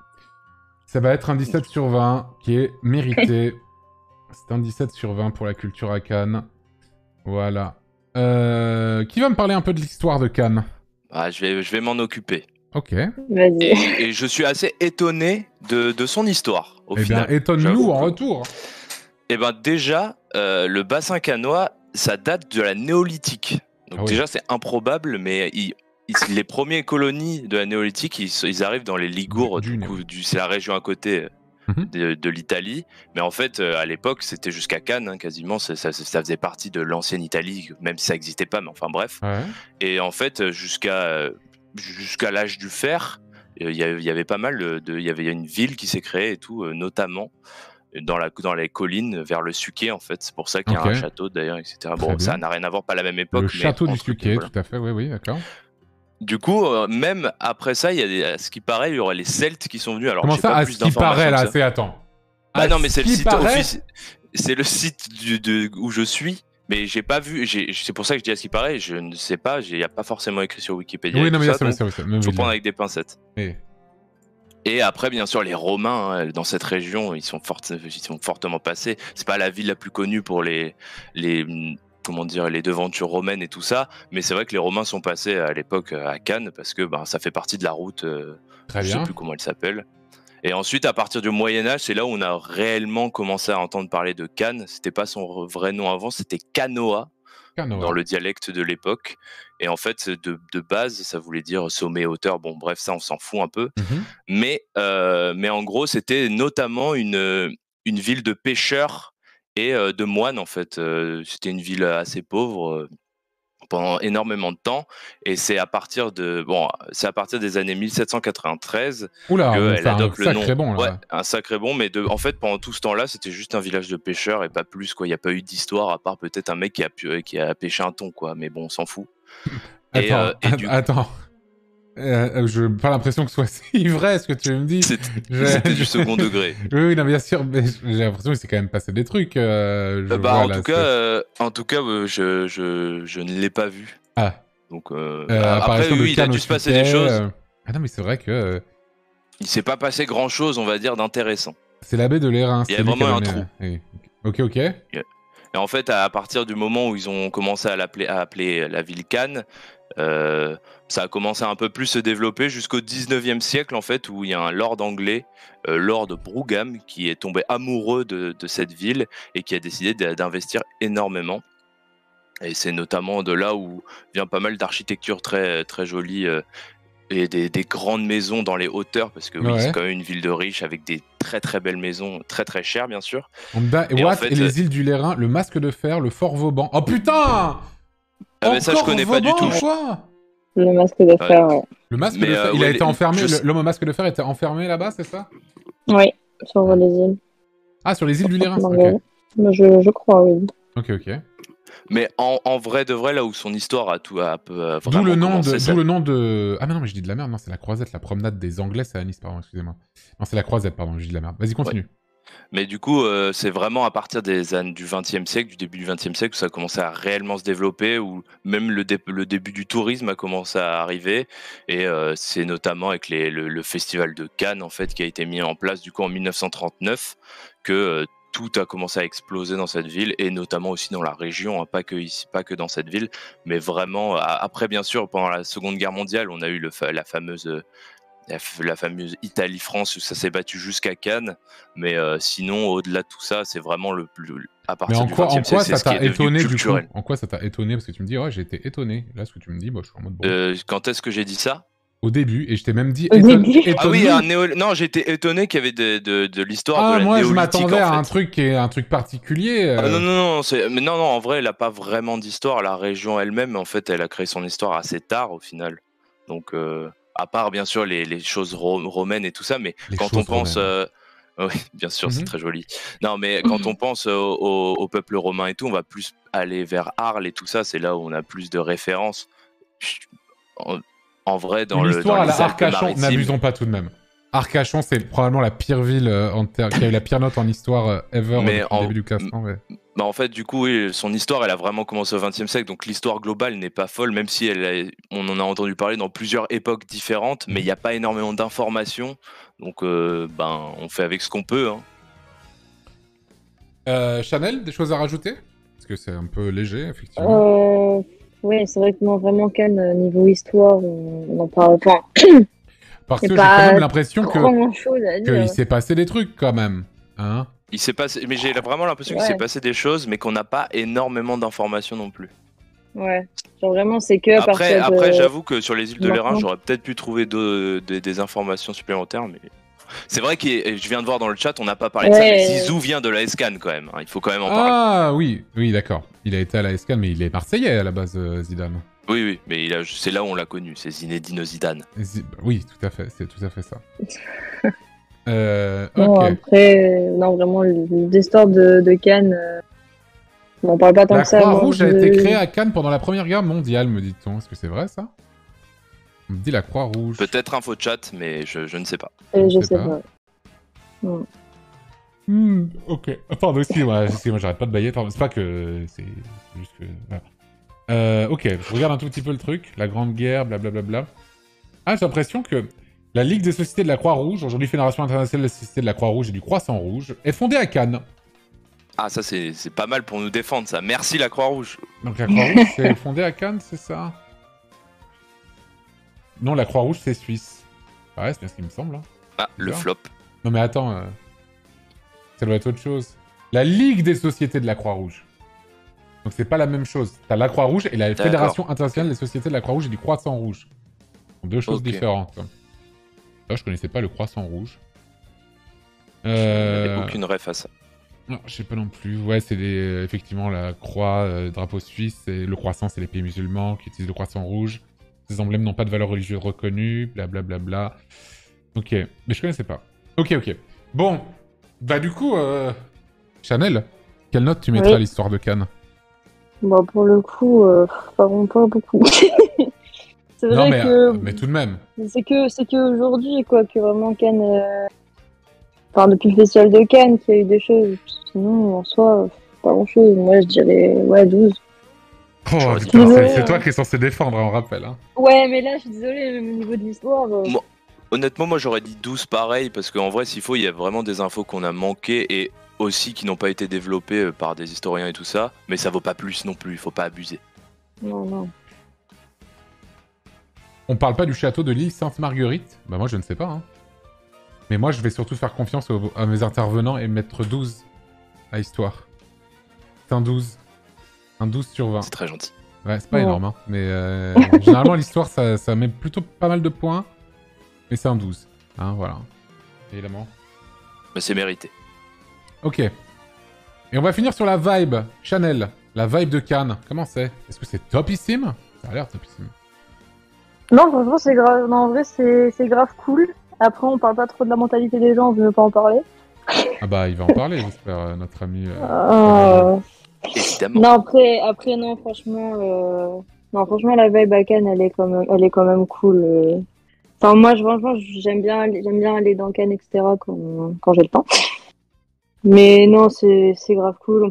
Ça va être un 17 sur 20 qui est mérité. C'est un 17 sur 20 pour la culture à Cannes. Voilà. Qui va me parler un peu de l'histoire de Cannes? Ah, je vais m'en occuper. Ok. Vas-y. Et je suis assez étonné de son histoire, au Eh bien, final. étonne-nous J'avoue en que- retour. Eh ben déjà, le bassin cannois, ça date de la néolithique. Donc Ah oui. déjà, c'est improbable, mais les premières colonies de la néolithique, ils arrivent dans les Ligures, Du du coup, c'est la région à côté Mhm. de l'Italie. Mais en fait, à l'époque, c'était jusqu'à Cannes, hein, quasiment. Ça faisait partie de l'ancienne Italie, même si ça n'existait pas, mais enfin bref. Ouais. Et en fait, jusqu'à l'âge du fer, il y avait pas mal il y avait une ville qui s'est créée et tout, notamment dans les collines vers le Suquet, en fait. C'est pour ça qu'il y a Ok. un château d'ailleurs, etc. Très Bon, ça bien. n'a rien à voir, pas la même époque. Le mais château du entre guillemets, Suquet, voilà. tout à fait. Oui, oui, d'accord. Du coup, même après ça, il y a à ce qui paraît, il y aurait les Celtes qui sont venus. Alors, Comment j'ai ça, pas à plus ce qui paraît, d'informations que là, ça. c'est... Attends. Bah À non, mais ce c'est le qui site paraît... c'est le site où je suis, mais j'ai pas vu. C'est pour ça que je dis à ce qui paraît. Je ne sais pas. Il n'y a pas forcément écrit sur Wikipédia. Oui, et non, tout mais ça, ça, donc faut prendre avec des pincettes. Et... Et après, bien sûr, les Romains, hein, dans cette région, ils sont fortement passés. C'est pas la ville la plus connue pour comment dire, les devantures romaines et tout ça, mais c'est vrai que les Romains sont passés à l'époque à Cannes parce que ça fait partie de la route. Très Je sais bien. plus comment elle s'appelle. Et ensuite, à partir du Moyen-Âge, c'est là où on a réellement commencé à entendre parler de Cannes. C'était pas son vrai nom avant, c'était Canoa, dans le dialecte de l'époque. Et en fait, de base, ça voulait dire sommet, hauteur. Bon, bref, ça, on s'en fout un peu. Mais en gros, c'était notamment une ville de pêcheurs et de moines, en fait. C'était une ville assez pauvre. Pendant énormément de temps, et c'est à partir des années 1793 qu'elle adopte le nom. Bon, là. Ouais, un sacré bon, mais en fait pendant tout ce temps-là, c'était juste un village de pêcheurs et pas plus, quoi. Il n'y a pas eu d'histoire à part peut-être un mec qui a pêché un thon, quoi. Mais bon, on s'en fout. Attends. Je n'ai pas l'impression que ce soit si vrai ce que tu me dis. C'était du second degré. Oui, non, bien sûr, mais j'ai l'impression qu'il s'est quand même passé des trucs. En tout cas, je ne l'ai pas vu. Ah. Donc, après, oui, il a dû se passer des choses. Ah non, mais c'est vrai que... Il s'est pas passé grand-chose, on va dire, d'intéressant. C'est l'abbé de l'Airain. Il y a vraiment un trou. Oui. Ok. Et en fait, à partir du moment où ils ont commencé à appeler la ville Cannes, ça a commencé à un peu plus se développer jusqu'au 19e siècle, en fait, où il y a un lord anglais, Lord Brougham, qui est tombé amoureux de cette ville et qui a décidé d'investir énormément. Et c'est notamment de là où vient pas mal d'architecture très, très jolie et des grandes maisons dans les hauteurs, parce que oui, c'est quand même une ville de riches avec des très très belles maisons, très très chères bien sûr. Et les îles du Lérins, le masque de fer, le fort Vauban. Oh putain! Mais ça je connais pas du tout. Quoi? Le masque de fer, ouais. Le masque de fer, il a été enfermé, l'homme au masque de fer était enfermé là-bas, c'est ça? Oui, sur les îles. Ah, sur les îles du Lérin, ok. Je crois, oui. Ok. Mais en vrai de vrai, là où son histoire a vraiment D'où le nom de... Ah mais non, mais je dis de la merde, non, c'est la croisette, la promenade des Anglais, c'est à Nice, pardon, excusez-moi. Non, c'est la croisette, pardon, je dis de la merde. Vas-y, continue. Ouais. Mais du coup, c'est vraiment à partir des années du XXe siècle, du début du XXe siècle, où ça a commencé à réellement se développer, où même le début du tourisme a commencé à arriver. Et c'est notamment avec le festival de Cannes, en fait, qui a été mis en place du coup en 1939, que tout a commencé à exploser dans cette ville, et notamment aussi dans la région, hein, pas que ici, pas que dans cette ville, mais vraiment, après bien sûr, pendant la Seconde Guerre mondiale, on a eu la fameuse Italie-France où ça s'est battu jusqu'à Cannes, mais sinon au-delà de tout ça, c'est vraiment le plus à partir du 20e siècle, c'est ce qui est devenu culturel. En quoi ça t'a étonné? Parce que tu me dis j'ai été étonné. Là, ce que tu me dis, je suis en mode bon. Quand est-ce que j'ai dit ça? Au début, et je t'ai même dit étonné. Ah oui, non, j'étais étonné qu'il y avait de l'histoire de la moi, néolithique. Je m'attendais à en fait. un truc particulier. Non, en vrai, elle a pas vraiment d'histoire. La région elle-même, en fait, elle a créé son histoire assez tard au final. Donc à part bien sûr les choses romaines et tout ça, mais quand on pense oui, bien sûr, c'est très joli. Non, mais quand on pense au peuple romain et tout, on va plus aller vers Arles et tout ça, c'est là où on a plus de références. En vrai, dans l'histoire à la Alpes-Maritimes, Arcachon, n'abusons pas tout de même. Arcachon, c'est probablement la pire ville qui a eu la pire note en histoire ever depuis le début du classement. En fait, du coup, oui, son histoire, elle a vraiment commencé au XXe siècle, donc l'histoire globale n'est pas folle, même si on en a entendu parler dans plusieurs époques différentes, mais il n'y a pas énormément d'informations, donc on fait avec ce qu'on peut. Hein. Chanel, des choses à rajouter? Parce que c'est un peu léger, effectivement. Oui, c'est vrai que non, vraiment, Cannes, niveau histoire, on n'en parle pas. Parce que j'ai quand même l'impression qu'il s'est passé des trucs, quand même. Hein? Il s'est passé, mais j'ai vraiment l'impression qu'il s'est passé des choses, mais qu'on n'a pas énormément d'informations non plus. Ouais, genre vraiment, c'est que après, j'avoue que sur les îles de l'Airain, j'aurais peut-être pu trouver des informations supplémentaires, mais c'est vrai que je viens de voir dans le chat, on n'a pas parlé de ça, mais Zizou vient de la SCAN quand même, hein, il faut quand même en parler. Ah oui, d'accord. Il a été à la SCAN, mais il est marseillais à la base, Zidane. Oui, mais c'est là où on l'a connu, c'est Zinedine Zidane. Oui, tout à fait, c'est tout à fait ça. Non, après, non, vraiment, l'histoire de Cannes, on n'en parle pas tant que ça. La Croix-Rouge a été créée à Cannes pendant la Première Guerre mondiale, me dit-on. Est-ce que c'est vrai, ça? On me dit la Croix-Rouge. Peut-être info chat, mais je ne sais pas. Je sais pas. Ok. Pardon, excusez-moi, j'arrête pas de bailler. C'est pas que... C'est juste que... Voilà. Ok, je regarde un tout petit peu le truc. La Grande Guerre, blablabla. Ah, j'ai l'impression que la Ligue des Sociétés de la Croix-Rouge, aujourd'hui Fédération Internationale des Sociétés de la Croix-Rouge et du Croissant-Rouge, est fondée à Cannes. Ah, ça c'est pas mal pour nous défendre, ça. Merci la Croix-Rouge. Donc la Croix-Rouge, c'est fondée à Cannes, c'est ça? Non, la Croix-Rouge, c'est suisse. Ouais, c'est bien ce qui me semble. Hein. Ah, le flop. Non mais attends, ça doit être autre chose. La Ligue des sociétés de la Croix-Rouge. Donc c'est pas la même chose. T'as la Croix-Rouge et la Fédération internationale des sociétés de la Croix-Rouge et du Croissant Rouge. Ce sont deux choses différentes. Là, je connaissais pas le Croissant Rouge. J'avais aucune ref à ça. Non, je sais pas non plus. Ouais, c'est effectivement la croix, drapeau suisse, et le croissant, c'est les pays musulmans qui utilisent le croissant rouge. Ces emblèmes n'ont pas de valeur religieuse reconnue, blablabla. Bla, bla. Ok, mais je connaissais pas. Ok. Bon, bah du coup, Chanel, quelle note tu mettrais à l'histoire de Cannes? Bah pour le coup, pas beaucoup. C'est vrai mais tout de même. C'est que aujourd'hui, quoi, que vraiment Cannes... Enfin, depuis le festival de Cannes, qu'il y a eu des choses. Sinon, en soi, pas grand-chose. Moi, je dirais, 12. Oh, putain, c'est toi qui es censé défendre, on rappelle. Hein. Ouais, mais là, je suis désolée, au niveau de l'histoire... Honnêtement, moi, j'aurais dit 12 pareil, parce qu'en vrai, s'il faut, il y a vraiment des infos qu'on a manquées et aussi qui n'ont pas été développées par des historiens et tout ça. Mais ça vaut pas plus non plus, il faut pas abuser. Non. On parle pas du château de l'île Sainte-Marguerite? Bah moi, je ne sais pas, hein. Mais moi, je vais surtout faire confiance à mes intervenants et mettre 12 à histoire. C'est un 12. Un 12 sur 20. C'est très gentil. Ouais, c'est pas énorme, hein. Mais généralement, l'histoire, ça met plutôt pas mal de points. Mais c'est un 12. Hein, voilà. Évidemment. Mais c'est mérité. Ok. Et on va finir sur la vibe. Chanel, la vibe de Cannes. Comment c'est? Est-ce que c'est topissime? Ça a l'air topissime. Non, franchement, c'est grave. Non, en vrai, c'est grave cool. Après, on parle pas trop de la mentalité des gens, on veut pas en parler. Ah bah, il va en parler, j'espère, notre ami. Évidemment. Non, après, non, franchement, la vibe à Cannes, elle est quand même cool. Enfin, moi, franchement, j'aime bien aller dans Cannes, etc. quand j'ai le temps. Mais non, c'est grave cool.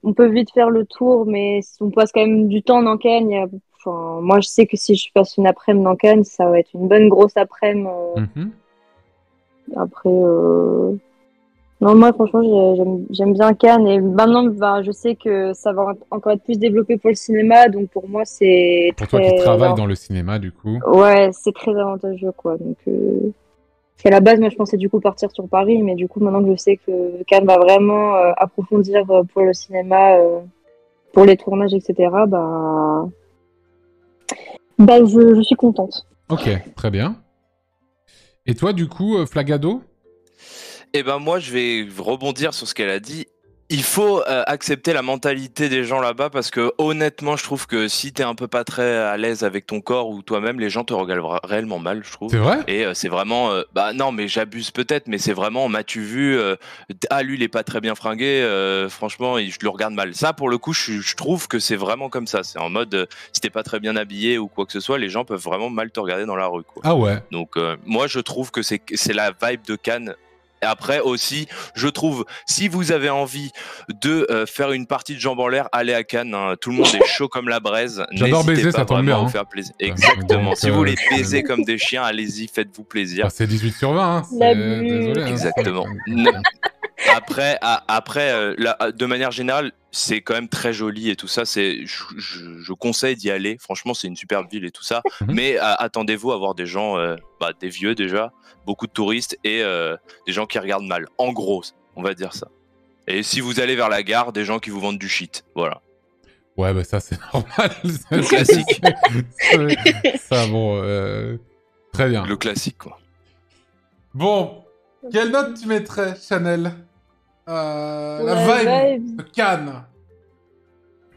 On peut vite faire le tour, mais on passe quand même du temps dans Cannes. Enfin, moi, je sais que si je passe une après-midi dans Cannes, ça va être une bonne grosse après-midi. Après, non, moi, franchement, j'aime bien Cannes. Et maintenant, je sais que ça va encore être plus développé pour le cinéma. Donc, pour moi, c'est pour toi qui travailles dans le cinéma, du coup. Ouais, c'est très avantageux, quoi. Donc, parce qu'à la base, moi, je pensais du coup partir sur Paris. Mais du coup, maintenant que je sais que Cannes va vraiment approfondir pour le cinéma, pour les tournages, etc., je suis contente. Ok, très bien. Et toi, du coup, Flagado? Eh ben moi, je vais rebondir sur ce qu'elle a dit. Il faut accepter la mentalité des gens là-bas parce que honnêtement, je trouve que si t'es un peu pas très à l'aise avec ton corps ou toi-même, les gens te regardent réellement mal, je trouve. C'est vrai? Et c'est vraiment, non, mais j'abuse peut-être, mais c'est vraiment, m'as-tu vu lui, il est pas très bien fringué. Franchement, je le regarde mal. Ça, pour le coup, je trouve que c'est vraiment comme ça. C'est en mode, si t'es pas très bien habillé ou quoi que ce soit, les gens peuvent vraiment mal te regarder dans la rue, quoi. Ah ouais. Donc moi, je trouve que c'est la vibe de Cannes. Et après aussi, je trouve, si vous avez envie de faire une partie de jambes en l'air, allez à Cannes. Hein. Tout le monde est chaud comme la braise. J'adore baiser, ça tombe bien. Vous faire plaisir. Exactement. Donc, si vous voulez baiser comme des chiens, allez-y, faites-vous plaisir. Bah, c'est 18 sur 20. Hein. Désolé. Hein, exactement. Après, de manière générale, c'est quand même très joli et tout ça. Je conseille d'y aller. Franchement, c'est une superbe ville et tout ça. Mais attendez-vous à voir des gens, des vieux déjà, beaucoup de touristes et des gens qui regardent mal. En gros, on va dire ça. Et si vous allez vers la gare, des gens qui vous vendent du shit. Voilà. Ouais, bah ça, c'est normal. Le classique. Ça, bon, très bien. Le classique, quoi. Bon, quelle note tu mettrais, Chanel? La vibe de Cannes.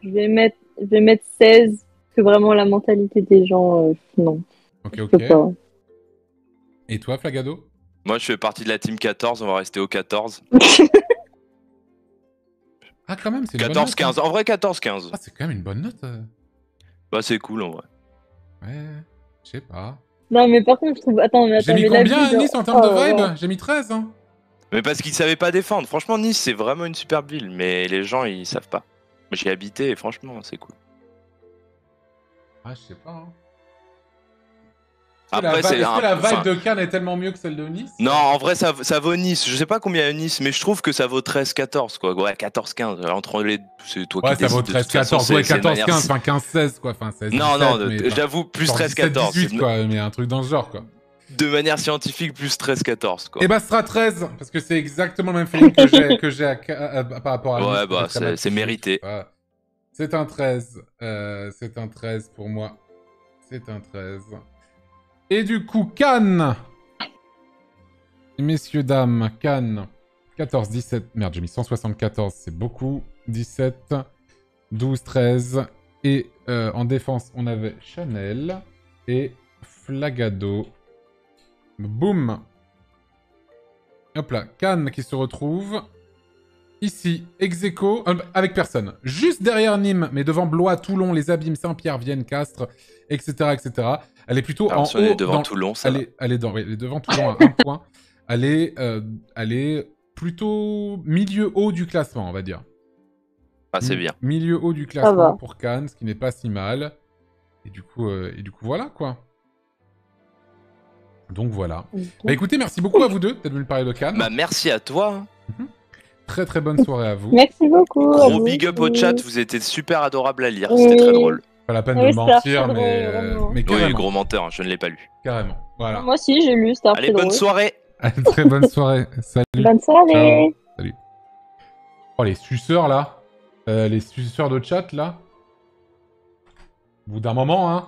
Je vais mettre 16, parce que vraiment la mentalité des gens, non. Ok. Et toi, Flagado? Moi, je fais partie de la team 14, on va rester au 14. Ah, quand même, c'est 14-15. Hein. En vrai, 14-15. Ah, c'est quand même une bonne note. Bah, c'est cool, en vrai. Ouais, je sais pas. Non, mais par contre, je trouve... Attends, j'ai mis combien à Nice en termes de vibe? Ouais. J'ai mis 13, hein. Mais parce qu'ils savaient pas défendre. Franchement, Nice, c'est vraiment une superbe ville, mais les gens, ils savent pas. J'y ai habité et franchement, c'est cool. Ah, je sais pas, hein. Après, est-ce que la vibe de Cannes est tellement mieux que celle de Nice? Non, en vrai, ça vaut Nice. Je sais pas combien à Nice, mais je trouve que ça vaut 13-14, quoi. Ouais, 14-15. Entre les... C'est toi qui décides. Ouais, ça vaut 13-14. Ouais, 14-15, enfin 15-16, quoi. Enfin, 16, non, 17, j'avoue, plus 13-14. 18, quoi, mais un truc dans ce genre, quoi. de manière scientifique, plus 13-14, quoi. Et bah, ce sera 13, parce que c'est exactement le même feeling que j'ai par rapport à lui. Ouais, bah, c'est mérité. Voilà. C'est un 13. C'est un 13 pour moi. C'est un 13. Et du coup, Cannes. Messieurs, dames, Cannes. 14, 17. Merde, j'ai mis 174, c'est beaucoup. 17, 12, 13. Et en défense, on avait Chanel et Flagado. Boum. Hop là, Cannes qui se retrouve ici, ex-aequo, avec personne. Juste derrière Nîmes, mais devant Blois, Toulon, Les Abîmes, Saint-Pierre, Vienne, Castres, etc., etc. Elle est plutôt en haut. Elle est devant Toulon, ça va. Elle est devant Toulon à 1 point. Elle est plutôt milieu haut du classement, on va dire. Ah, c'est bien. Milieu haut du classement pour Cannes, ce qui n'est pas si mal. Et du coup, voilà, quoi. Donc voilà. Bah écoutez, merci beaucoup à vous deux d'être venus parler de Cannes. Bah merci à toi. Très très bonne soirée à vous. Merci beaucoup. Gros big up au chat, vous étiez super adorable à lire, c'était très drôle. Pas la peine de mentir, mais carrément. Oui, gros menteur, je ne l'ai pas lu. Carrément, voilà. Moi aussi, j'ai lu, c'était un peu Allez, bonne soirée. Allez, très bonne soirée. Salut. Bonne soirée. Ciao. Salut. Oh, les suceurs, là. Les suceurs de chat, là. Au bout d'un moment, hein.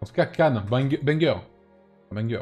En tout cas, Cannes, banger. Banger. Un banger.